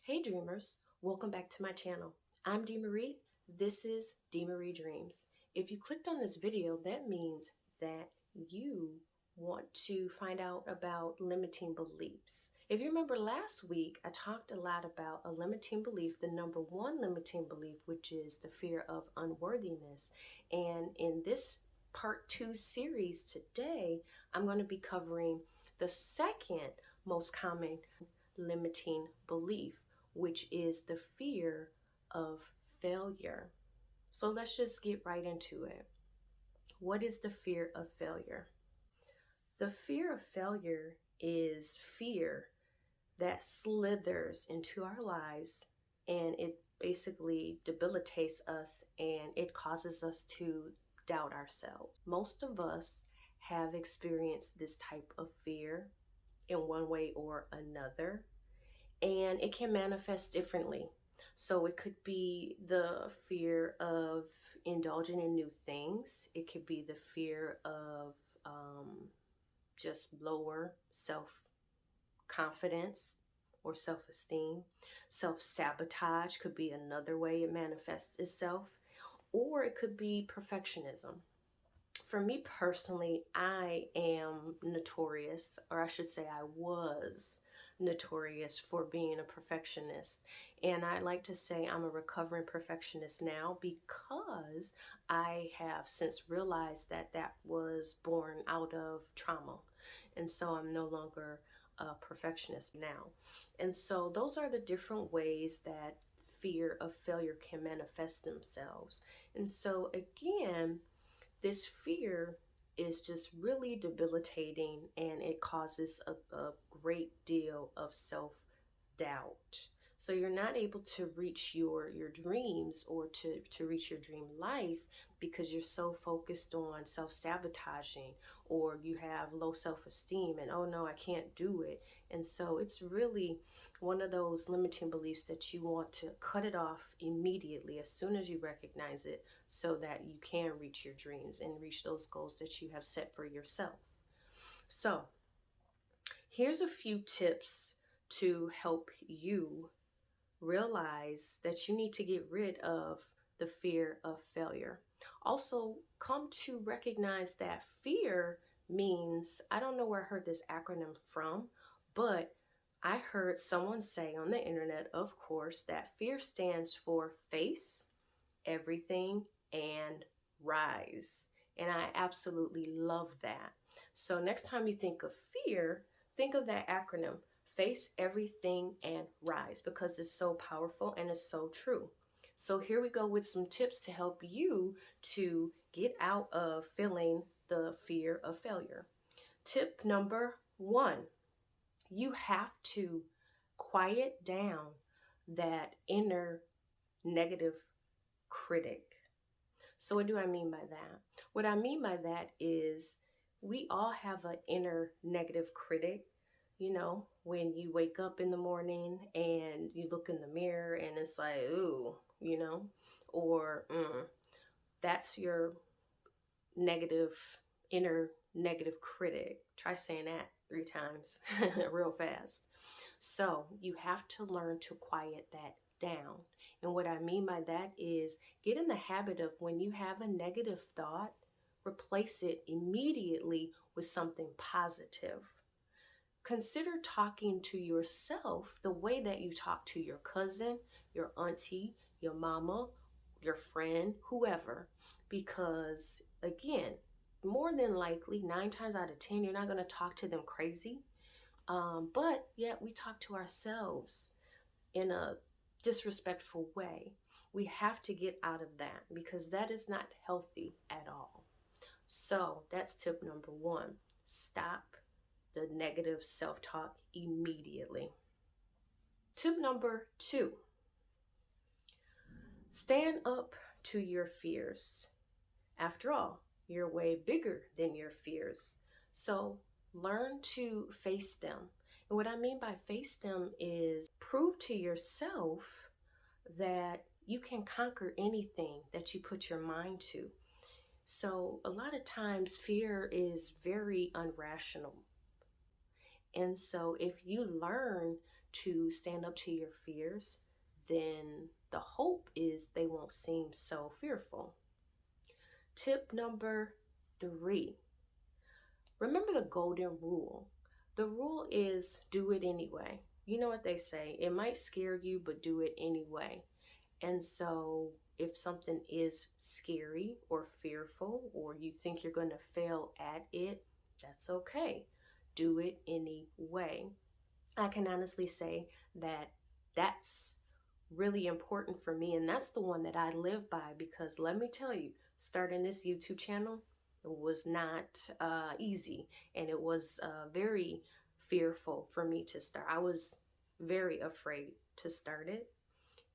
Hey dreamers, welcome back to my channel. I'm Dee Marie. This is Dee Marie Dreams. If you clicked on this video, that means that you want to find out about limiting beliefs. If you remember last week, I talked a lot about a limiting belief, the number one limiting belief, which is the fear of unworthiness. And in this part 2 series today, I'm going to be covering the second most common limiting belief, which is the fear of failure. So let's just get right into it. What is the fear of failure? The fear of failure is fear that slithers into our lives, and it basically debilitates us and it causes us to doubt ourselves. Most of us have experienced this type of fear in one way or another, and it can manifest differently. So it could be the fear of indulging in new things. It could be the fear of just lower self confidence or self esteem. Self sabotage could be another way it manifests itself, or it could be perfectionism. For me personally, I am notorious, or I should say, I was notorious for being a perfectionist. And I like to say I'm a recovering perfectionist now because I have since realized that that was born out of trauma. And so I'm no longer a perfectionist now. And so those are the different ways that fear of failure can manifest themselves. And so again, this fear is just really debilitating, and it causes a great deal of self-doubt. So you're not able to reach your dreams or to reach your dream life because you're so focused on self-sabotaging, or you have low self-esteem and, oh no, I can't do it. And so it's really one of those limiting beliefs that you want to cut it off immediately as soon as you recognize it, so that you can reach your dreams and reach those goals that you have set for yourself. So here's a few tips to help you realize that you need to get rid of the fear of failure. Also, come to recognize that fear means, I don't know where I heard this acronym from, but I heard someone say on the internet, of course, that fear stands for face, everything, and rise. And I absolutely love that. So next time you think of fear, think of that acronym, face, everything, and rise, because it's so powerful and it's so true. So here we go with some tips to help you to get out of feeling the fear of failure. Tip number 1, you have to quiet down that inner negative critic. So what do I mean by that? What I mean by that is we all have an inner negative critic. You know, when you wake up in the morning and you look in the mirror and it's like, ooh, or that's your negative, inner negative critic. Try saying that 3 times real fast. So you have to learn to quiet that down. And what I mean by that is get in the habit of, when you have a negative thought, replace it immediately with something positive. Consider talking to yourself the way that you talk to your cousin, your auntie, your mama, your friend, whoever, because again, more than likely, 9 times out of 10, you're not going to talk to them crazy. But yet we talk to ourselves in a disrespectful way. We have to get out of that because that is not healthy at all. So that's tip number 1. Stop the negative self-talk immediately. Tip number 2, stand up to your fears. After all, you're way bigger than your fears. So learn to face them. And what I mean by face them is prove to yourself that you can conquer anything that you put your mind to. So a lot of times fear is very irrational. And so if you learn to stand up to your fears, then the hope is they won't seem so fearful. Tip number 3, remember the golden rule. The rule is do it anyway. You know what they say, it might scare you, but do it anyway. And so if something is scary or fearful, or you think you're going to fail at it, that's okay. Do it anyway. I can honestly say that that's really important for me. And that's the one that I live by, because let me tell you, starting this YouTube channel was not easy. And it was very fearful for me to start. I was very afraid to start it.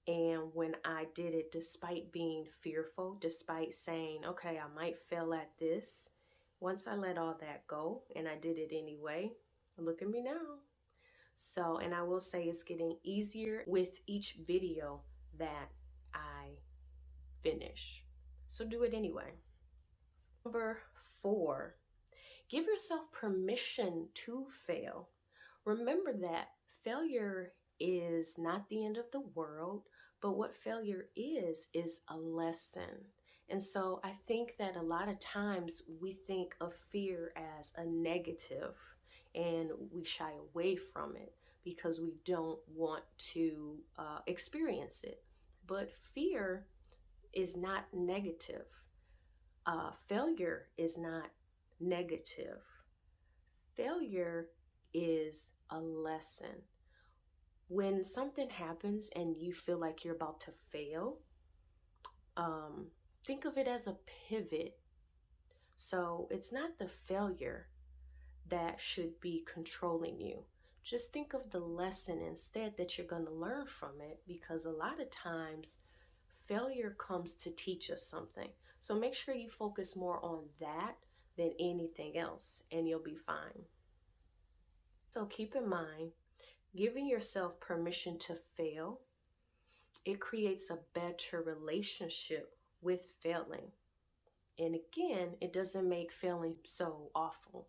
And when I did it, despite being fearful, despite saying, okay, I might fail at this, once I let all that go and I did it anyway, look at me now. So, and I will say it's getting easier with each video that I finish. So do it anyway. Number 4, give yourself permission to fail. Remember that failure is not the end of the world, but what failure is a lesson. And so I think that a lot of times we think of fear as a negative and we shy away from it because we don't want to experience it. But fear is not negative. Failure is not negative. Failure is a lesson. When something happens and you feel like you're about to fail, think of it as a pivot. So it's not the failure that should be controlling you. Just think of the lesson instead that you're going to learn from it, because a lot of times failure comes to teach us something. So make sure you focus more on that than anything else, and you'll be fine. So keep in mind, giving yourself permission to fail, it creates a better relationship with failing. And again, it doesn't make failing so awful.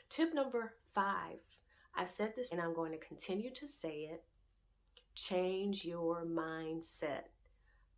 Tip number 5, I said this and I'm going to continue to say it. Change your mindset.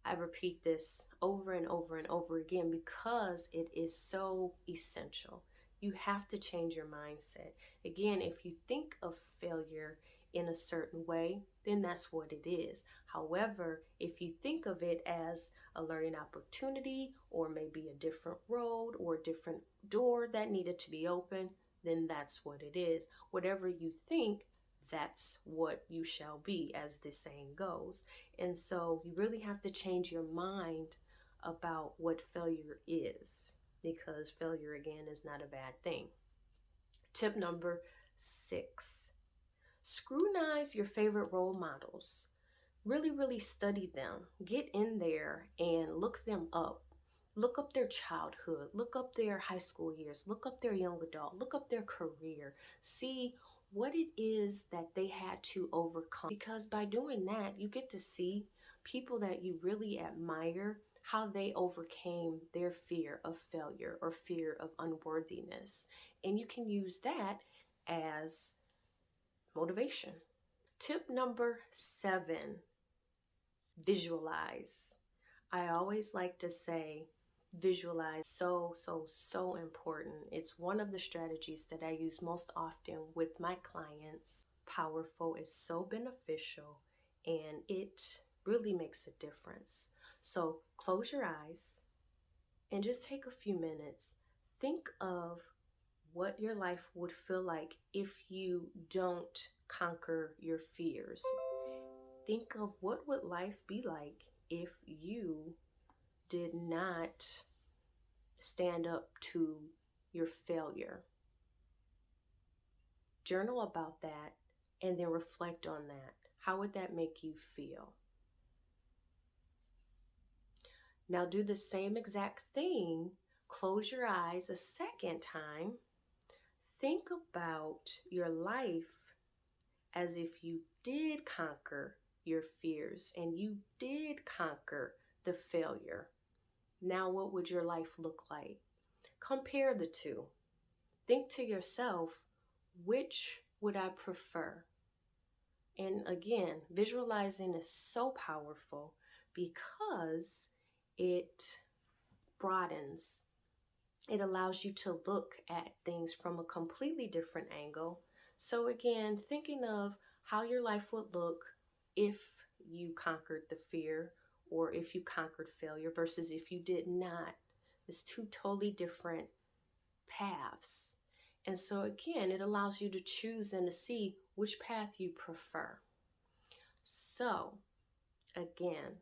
I repeat this over and over and over again because it is so essential. You have to change your mindset. Again, if you think of failure in a certain way, then that's what it is. However, if you think of it as a learning opportunity, or maybe a different road or a different door that needed to be opened, then that's what it is. Whatever you think, that's what you shall be, as the saying goes. And so you really have to change your mind about what failure is, because failure, again, is not a bad thing. Tip number 6, scrutinize your favorite role models. Really study them. Get in there and look them up. Look up their childhood, look up their high school years, look up their young adult, look up their career. See what it is that they had to overcome. Because by doing that, you get to see people that you really admire, how they overcame their fear of failure or fear of unworthiness. And you can use that as motivation. Tip number 7, visualize. I always like to say visualize, so important. It's one of the strategies that I use most often with my clients. Powerful, is so beneficial, and it really makes a difference. So close your eyes and just take a few minutes. Think of what your life would feel like if you don't conquer your fears. Think of what would life be like if you did not stand up to your failure. Journal about that and then reflect on that. How would that make you feel? Now do the same exact thing. Close your eyes a second time. Think about your life as if you did conquer your fears and you did conquer the failure. Now what would your life look like? Compare the two. Think to yourself, which would I prefer? And again, visualizing is so powerful because it broadens. It allows you to look at things from a completely different angle. So again, thinking of how your life would look if you conquered the fear or if you conquered failure versus if you did not. It's two totally different paths. And so again, it allows you to choose and to see which path you prefer. So again,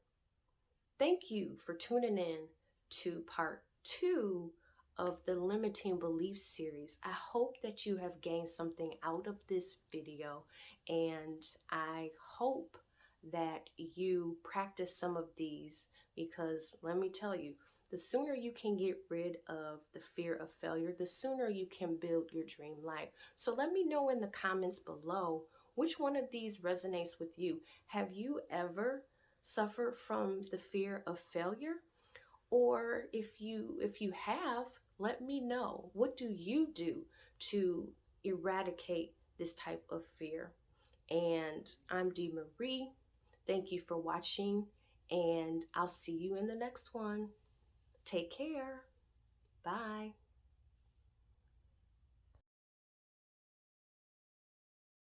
thank you for tuning in to part 2 of the Limiting Beliefs series. I hope that you have gained something out of this video, and I hope that you practice some of these, because let me tell you, the sooner you can get rid of the fear of failure, the sooner you can build your dream life. So let me know in the comments below which one of these resonates with you. Have you ever suffered from the fear of failure? Or if you have, let me know. What do you do to eradicate this type of fear? And I'm Dee Marie. Thank you for watching, and I'll see you in the next one. Take care. Bye.